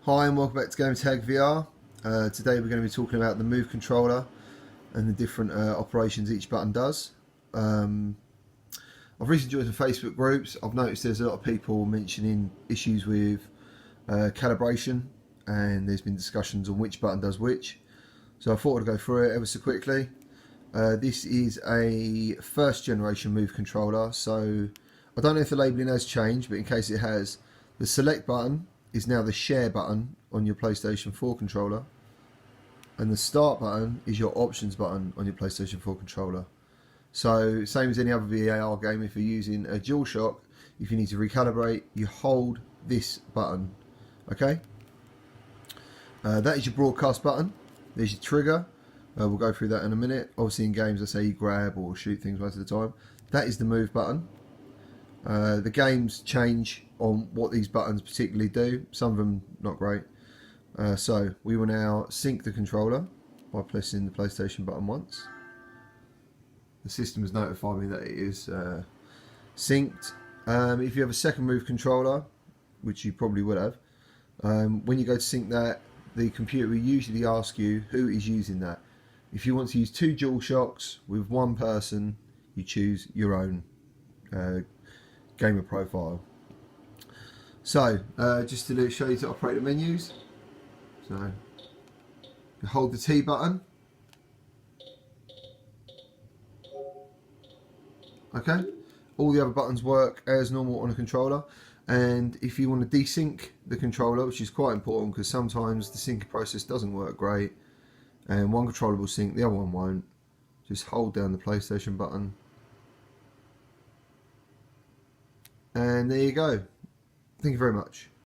Hi and welcome back to Gamertag VR. Today we're going to be talking about the Move controller and the different operations each button does. I've recently joined some Facebook groups. I've noticed there's a lot of people mentioning issues with calibration, and there's been discussions on which button does which. So I thought I'd go through it ever so quickly. This is a first generation Move controller, so I don't know if the labelling has changed, but in case it has, the select button is now the share button on your PlayStation 4 controller, and the start button is your options button on your PlayStation 4 controller. So same as any other VAR game, if you're using a DualShock, if you need to recalibrate, you hold this button. Okay, that is your broadcast button. There's your trigger. We'll go through that in a minute. Obviously in games I say you grab or shoot things most of the time. That is the move button. The games change on what these buttons particularly do. Some of them not great. So we will now sync the controller by pressing the PlayStation button once. The system has notified me that it is synced. If you have a second move controller, which you probably would have, when you go to sync that, the computer will usually ask you who is using that. If you want to use two DualShocks with one person, you choose your own gamer profile. So just to show you to operate the menus, so you hold the T button, okay, all the other buttons work as normal on a controller. And if you want to desync the controller, which is quite important because sometimes the syncing process doesn't work great and one controller will sync, the other one won't, just hold down the PlayStation button and there you go. Thank you very much.